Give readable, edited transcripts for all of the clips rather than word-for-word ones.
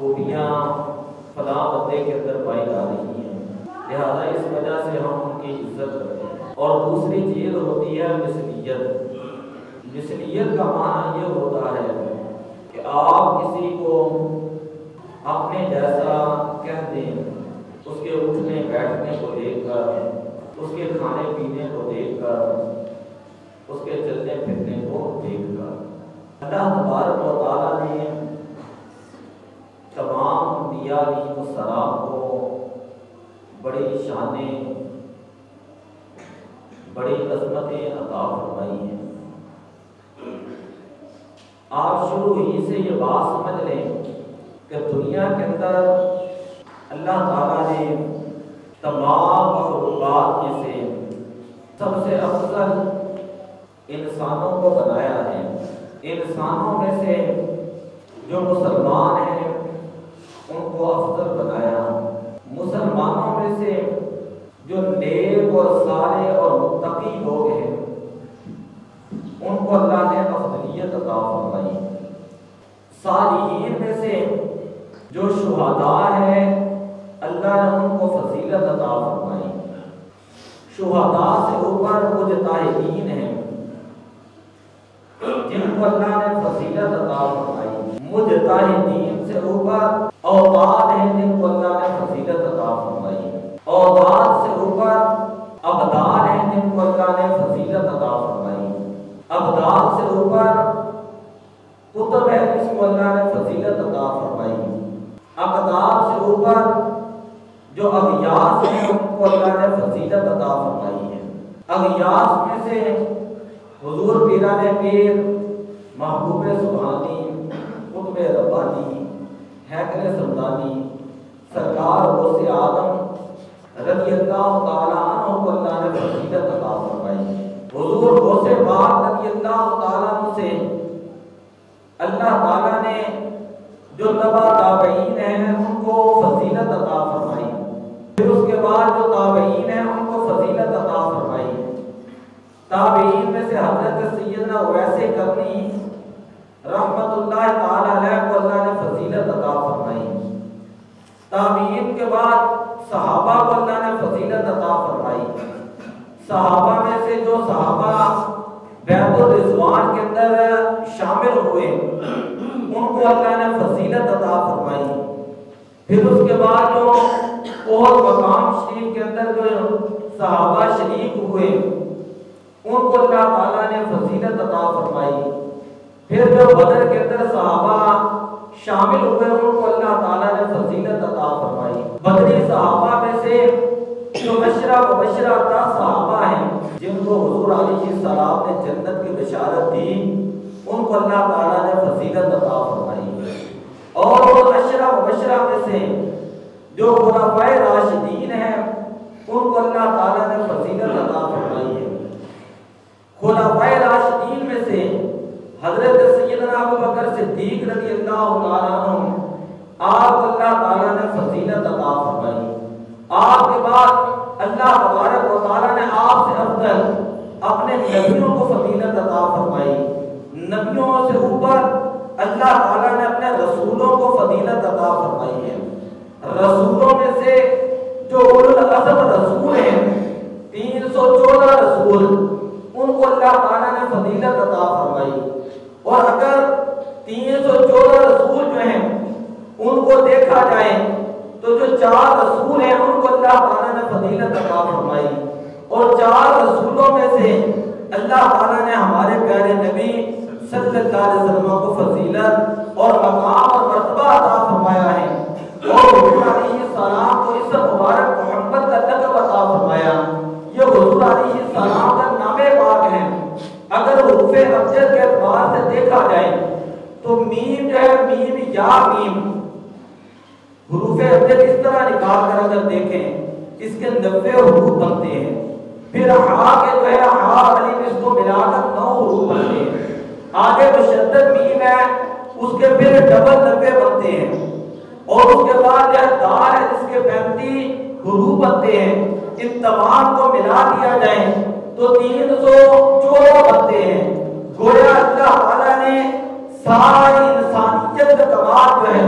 خوبیاں فلاں بندے کے اندر پائی جا رہی ہیں، لہذا اس وجہ سے ہم ان کی عزت کرتے ہیں۔ اور دوسری چیز ہوتی ہے مثلیت۔ مثلیت کا معنی یہ ہوتا ہے کہ آپ کسی کو اپنے جیسا کہہ دیں، اس کے اٹھنے بیٹھنے کو دیکھ کر، اس کے کھانے پینے کو دیکھ کر، اس کے چلنے پھرنے کو دیکھ کر۔ اللہ تبارک و تعالیٰ نے تمام انبیاء علیہ السلام کو بڑی شانیں، بڑی عظمتیں عطا فرمائی ہیں۔ آپ شروع ہی سے یہ بات سمجھ لیں کہ دنیا کے اندر اللہ تعالیٰ نے تمام مخلوقات میں سے سب سے افضل انسانوں کو بنایا ہے۔ انسانوں میں سے جو مسلمان ہیں ان کو افضل بنایا، مسلمانوں میں سے جو نیک اور صالح اور متقی لوگ ہیں ان کو اللہ نے افضلیت عطا فرمائی۔ صالحین میں سے جو شہداء ہیں اللہ نے ان کو فضیلت عطا فرمائی۔ شہداء سے اوپر مجتہدین ہیں جن کو اللہ نے فضیلت عطا فرمائی۔ مجتہدین سے اوپر اوتاد ہیں جن کو اللہ نے فضیلت عطا فرمائی۔ اوتاد سے اوپر ابدال ہیں جن کو اللہ نے فضیلت عطا فرمائی۔ ابدال سے اوپر قطب ہے جس کو اللہ نے فضیلت عطا فرمائی۔ اقدار سے اوپر جو اغیاث ہیں ان کو اللہ نے فضیلت عطا فرمائی ہے۔ اغیاث میں سے حضور پیران پیر، محبوب سبحانی، قطب ربانی، ہیکل سمدانی، سرکار غوث اعظم رضی اللہ تعالیٰ عنہ کو اللہ نے فضیلت عطا فرمائی۔ حضور غوث پاک رضی اللہ تعالیٰ عنہ سے اللہ تعالیٰ نے جو تبع تابعین ہیں ان کو فضیلت عطا فرمائی، پھر اس کے بعد جو تابعین ہیں ان کو فضیلت عطا فرمائی۔ تابعین میں سے حضرت سیدنا اویس کرنی رحمت اللہ تعالی علیہ کو اللہ نے فضیلت عطا فرمائی۔ تابعین کے بعد صحابہ کو اللہ نے فضیلت عطا فرمائی۔ صحابہ میں سے جو صحابہ بیعت الرضوان کے اندر شامل ہوئے ان کو اللہ نے فضیلت عطا فرمائی۔ پھر اس کے بعد جو احد مقام شریف کے اندر جو صحابہ شریک ہوئے ان کو اللہ تعالیٰ نے فضیلت عطا فرمائی۔ پھر جو بدر کے اندر صحابہ شامل ہوئے ان کو اللہ تعالیٰ نے فضیلت عطا فرمائی۔ بدری صحابہ میں سے جو مبشرہ 10 صحابہ ہیں جن کو حضور علیہ السلام نے جنت کی بشارت دی ان کو اللہ تعالیٰ نے فضیلت عطا فرمائی۔ اور وہ مبشرہ میں سے جو خلفائے راشدین ہیں ان کو اللہ تعالیٰ نے فضیلت عطا فرمائی ہے۔ خلفائے راشدین میں سے حضرت سیدنا ابوبکر صدیق رضی اللہ تعالیٰ عنہ آپ کو اللہ تعالیٰ نے فضیلت عطا فرمائی۔ آپ کے بعد اللہ تبارک و تعالیٰ نے آپ سے افضل اپنے نبیوں کو فضیلت عطا فرمائی۔ نبیوں سے اوپر اللہ تعالیٰ نے اپنے رسولوں کو فضیلت عطا فرمائی ہے۔ رسولوں میں سے جو اولو العزم رسول ہیں 314 رسول ان کو اللہ تعالیٰ نے فضیلت عطا فرمائی۔ اور اگر 314 رسول جو ہیں ان کو دیکھا جائے تو جو 4 رسول ہیں ان کو اللہ تعالیٰ نے فضیلت عطا فرمائی۔ اور 4 رسولوں میں سے اللہ تعالیٰ نے ہمارے پیارے نبی صلی اللہ علیہ وسلم کو فضیلت اور مقام اور مرتبہ عطا فرمایا ہے۔ اور حضور علیہ السلام کو اس مبارک محمد کا لقب عطا فرمایا۔ یہ حضور علیہ السلام کا نام پاک ہے۔ اگر حروف ابجد کے اعتبار سے دیکھا جائے تو میم جو ہے میم یا میم حروف ابجد اس طرح نکال کر اگر دیکھیں اس کے 90 حروف بنتے ہیں۔ پھر ہا کے جو ہے ہا الف اس کو ملا کر 9 حروف بنتے ہیں۔ آگے مشدد میم ہے اس کے پھر ڈبل 90 بنتے ہیں۔ اور اس کے بعد یہ دال ہے جس کے 35 حروف بنتے ہیں۔ ان تمام کو ملا دیا جائے تو 314 بنتے ہیں۔ گویا اللہ تعالیٰ نے ساری انسانیت کا کمال جو ہے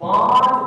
5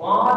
5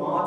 5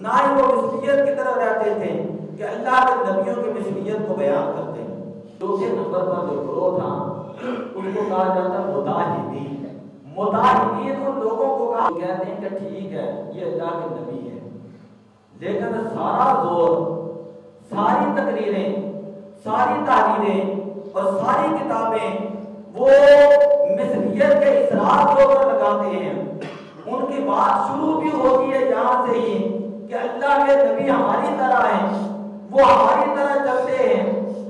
نہ ہی وہ مثلیت کی طرف رہتے تھے کہ اللہ کے نبیوں کی مثلیت کو بیان کرتے ہیں۔ چوتھے نمبر پر جو گروہ تھا ان کو کہا جاتا ہے مداحدین۔ مداحدین ان لوگوں کو کہا کہتے ہیں کہ ٹھیک ہے یہ اللہ کے نبی ہے، لیکن سارا زور، ساری تقریریں، ساری تحریریں اور ساری کتابیں وہ مثلیت کے اصرار کے اوپر لگاتے ہیں۔ ان کی بات شروع بھی ہوتی ہے یہاں سے ہی کہ اللہ کے نبی ہماری طرح ہیں، وہ ہماری طرح چلتے ہیں،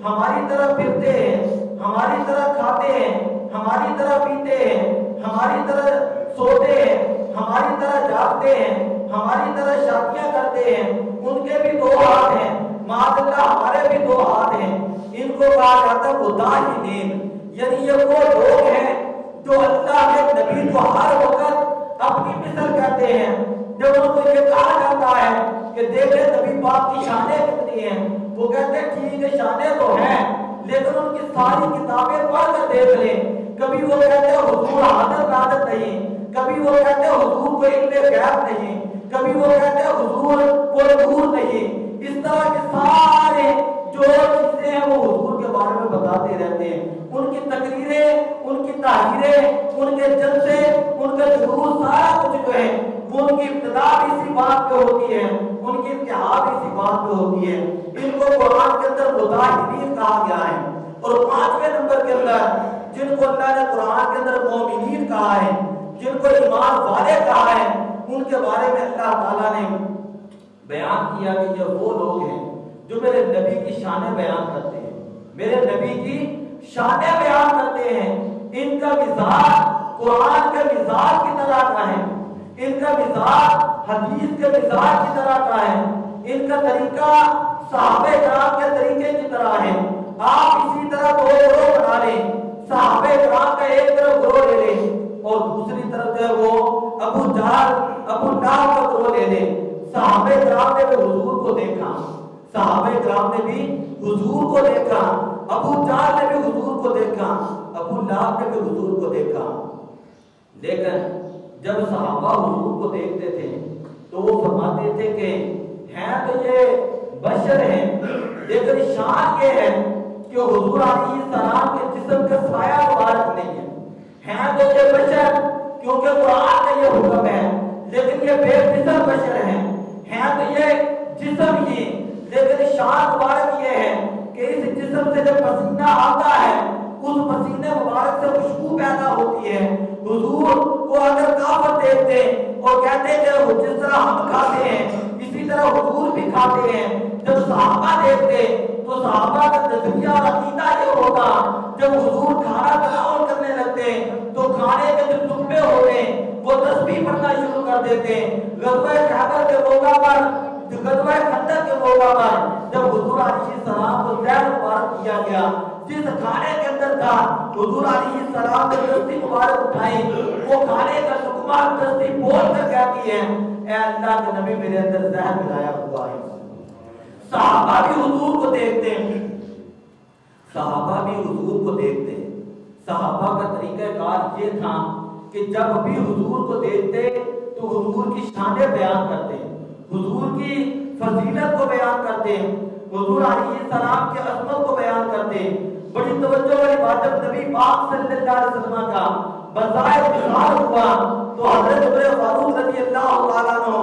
ہماری طرح پھرتے ہیں، ہماری طرح کھاتے ہیں، ہماری طرح پیتے ہیں، ہماری طرح سوتے ہیں، ہماری طرح جاگتے ہیں، ہماری طرح شادیاں کرتے ہیں، ان کے بھی 2 ہاتھ ہیں، معاذ اللہ ہمارے بھی 2 ہاتھ ہیں۔ ان کو کہا جاتا ہے مداحدین، یعنی یہ وہ لوگ ہیں جو اللہ کے نبی کو ہر وقت اپنی مثل کہتے ہیں۔ جب ان کو یہ کہا جاتا ہے کہ دیکھیں نبی پاک کی شانیں کتنی ہیں، وہ کہتے ہیں ٹھیک ہے شانیں تو ہیں، لیکن ان کی ساری کتابیں پڑھ کر دیکھ لیں، کبھی وہ کہتے ہیں حضور حاضر نادر نہیں، کبھی وہ کہتے ہیں حضور کو علم غیب نہیں، کبھی وہ کہتے ہیں حضور کو نور نہیں۔ اس طرح کے سارے جو چیزیں ہیں وہ حضور کے بارے میں بتاتے رہتے ہیں۔ ان کی تقریریں، ان کی تحریریں، ان کے جلسے، ان کے جلوس، سارا کچھ جو ہے وہ ان کی ابتدا بھی اسی بات پہ ہوتی ہے، ان کی انتہا بھی اسی بات پہ ہوتی ہے۔ ان کو قرآن کے اندر مداحدین کہا گیا ہے۔ اور 5ویں نمبر کے اندر جن کو اللہ نے قرآن کے اندر مومنین کہا ہے، جن کو ایمان والے کہا ہے، ان کے بارے میں اللہ تعالیٰ نے بیان کیا کہ یہ وہ لوگ ہیں جو میرے نبی کی شانیں بیان کرتے ہیں، میرے نبی کی شانیں بیان کرتے ہیں۔ ان کا مزاج قرآن کے مزاج کی طرح کا ہے، ان کا مزاج حدیث کے مزاج کی طرح کا ہے، ان کا طریقہ صحابہ کرام کے طریقے کی طرح ہے۔ آپ اسی طرح 2 گروہ بنا لیں، صحابہ کرام کا ایک طرف گروہ لے لیں اور دوسری طرف جو ہے وہ ابو جہل، ابو لہب کا گروہ لے لیں۔ صحابہ کرام نے بھی حضور کو دیکھا، صحابہ کرام نے بھی حضور کو دیکھا، ابو جہل نے بھی حضور کو دیکھا، ابو لہب نے بھی حضور کو دیکھا، لیکن جب صحابہ حضور کو دیکھتے تھے تو وہ فرماتے تھے کہ ہیں تو یہ بشر ہیں، لیکن شان یہ ہے کہ حضور علیہ السلام کے جسم کا سایہ مبارک نہیں ہے۔ ہیں تو یہ بشر کیونکہ قرآن کا یہ حکم ہے، لیکن یہ بے مثل بشر ہیں۔ ہیں تو یہ جسم ہی، لیکن شان مبارک یہ ہے کہ اس جسم سے جب پسینہ آتا ہے اس پسینے مبارک سے خوشبو پیدا ہوتی ہے۔ حضور کو اگر کافر دیکھتے اور کہتے کہ جس طرح ہم کھاتے ہیں اسی طرح حضور بھی کھاتے ہیں، جب صحابہ دیکھتے تو صحابہ کا نظریہ اور عقیدہ یہ ہوتا جب حضور کھانا تناول کرنے لگتے تو کھانے کے جو ٹکڑے ہوتے وہ تسبیح پڑھنا شروع کر دیتے۔ غزوہ خیبر کے موقع پر، غزوہ خندق کے موقع پر جب حضور علیہ السلام کو زہر مبارک کیا گیا، جس کھانے کے اندر تھا حضور علیہ السلام نے دستی مبارک اٹھائی، وہ کھانے کا لقمہ دستی بول کر کہتی ہے اے اللہ کے نبی میرے اندر زہر ملایا ہوا ہے۔ صحابہ بھی حضور کو دیکھتے ہیں، صحابہ بھی حضور کو دیکھتے ہیں۔ صحابہ کا طریقہ کار یہ تھا کہ جب بھی حضور کو دیکھتے تو حضور کی شانیں بیان کرتے ہیں، حضور کی فضیلت کو بیان کرتے ہیں، حضور علیہ السلام کی عظمت کو بیان کرتے ہیں۔ بڑی توجہ والی بات جب نبی پاک صلی اللہ علیہ وسلم کا بظاہر وصال ہوا تو حضرت عمر فاروق رضی اللہ تعالیٰ عنہ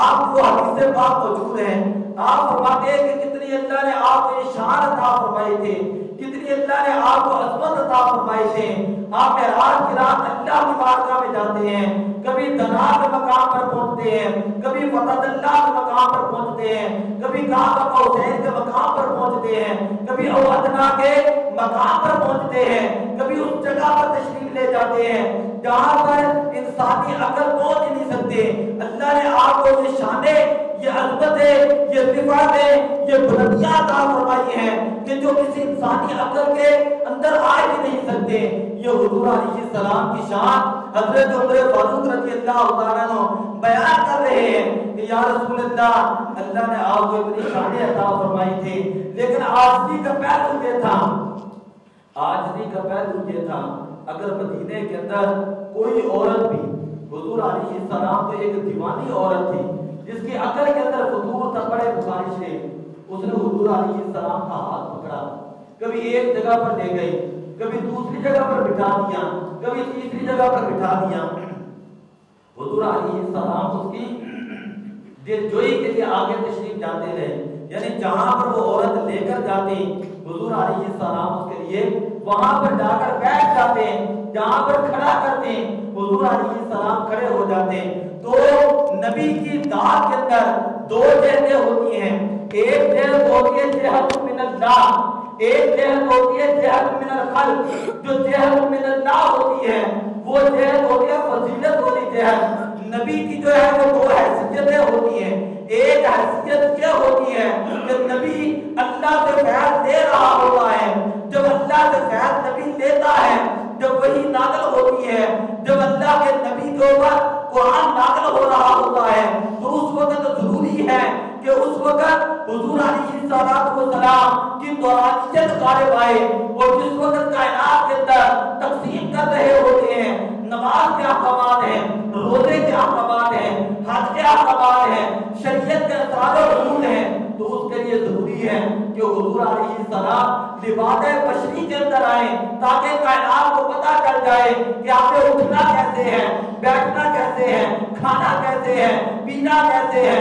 آپ کو حدیث پاک موجود ہیں، آپ فرماتے ہیں کہ کتنی اللہ نے آپ کو یہ شان عطا فرمائے تھے، کتنی اللہ نے آپ کو عظمت عطا فرمائے تھے۔ آپ معراج کی رات اللہ کی بارگاہ میں جاتے ہیں، کبھی دنا کے مقام پر پہنچتے ہیں، کبھی فتح اللہ کے مقام پر پہنچتے ہیں، کبھی کعبہ حسین کے مقام پر پہنچتے ہیں، کبھی اوادنا کے مقام پر پہنچتے ہیں، کبھی اس جگہ پر تشریف لے جاتے ہیں جہاں پر انسانی عقل پہنچ نہیں سکتے۔ اللہ نے آپ کو یہ شانیں، یہ عظمتیں، یہ رفعتیں، یہ بلندیاں عطا فرمائی ہیں کہ جو کسی انسانی عقل کے اندر آ ہی نہیں سکتے۔ یہ حضور علیہ السلام کی شان حضرت عمر فاروق رضی اللہ تعالیٰ عنہ بیان کر رہے ہیں کہ یا رسول اللہ، اللہ نے آپ کو اتنی شانیں عطا فرمائی تھی، لیکن عاجزی کا پہلو یہ تھا، عاجزی کا پہلو یہ تھا اگر مدینے کے اندر کوئی عورت بھی، حضور علیہ السلام تو ایک دیوانی عورت تھی جس کی عقل کے اندر فضول تھا، بڑے بخاری شریف، اس نے حضور علیہ السلام کا ہاتھ پکڑا، کبھی ایک جگہ پر لے گئی، کبھی دوسری جگہ پر بٹھا دیا، کبھی تیسری جگہ پر بٹھا دیا۔ حضور علیہ السلام اس کی دل جوئی کے لیے آگے تشریف جاتے رہے، یعنی جہاں پر وہ عورت لے کر جاتی حضور علیہ السلام اس کے لیے وہاں پر جا کر بیٹھ جاتے ہیں، جہاں پر کھڑا کرتے ہیں حضور علیہ السلام کھڑے ہو جاتے ہیں۔ تو نبی کی دعا کے اندر دو جہتیں ہوتی ہیں، ایک جہت ہوتی ہے جہت من اللہ، ایک جہت ہوتی ہے جہت من الخلق۔ جو جہت من اللہ ہوتی ہے وہ جہت ہوتی ہے فضیلت والی جہت۔ نبی کی جو ہے وہ دو حیثیتیں ہوتی ہیں، ایک حیثیت یہ ہوتی ہے کہ نبی اللہ سے فیض دے رہا ہوتا ہے، جب اللہ سے فیض نبی لیتا ہے، جب وہی نازل ہوتی ہے، جب اللہ کے نبی کے اوپر قرآن نازل ہو رہا ہوتا ہے، تو اس وقت ضروری ہے کہ اس وقت حضور علیہ السلام کی نورانیت غالب آئے، اور جس وقت کائنات کے اندر تقسیم کر رہے ہوتے ہیں، نماز کے احکامات ہیں، روزے کے احکامات ہیں، حج کے احکامات ہیں، شریعت کے اسرار و رسول ہیں، تو اس کے لیے ضروری ہے کہ حضور علیہ السلام لباس بشری کے اندر آئیں، تاکہ کائنات کو پتہ چل جائے کہ آپ نے اٹھنا کیسے ہے، بیٹھنا کیسے ہے، کھانا کیسے ہے، پینا کیسے ہے،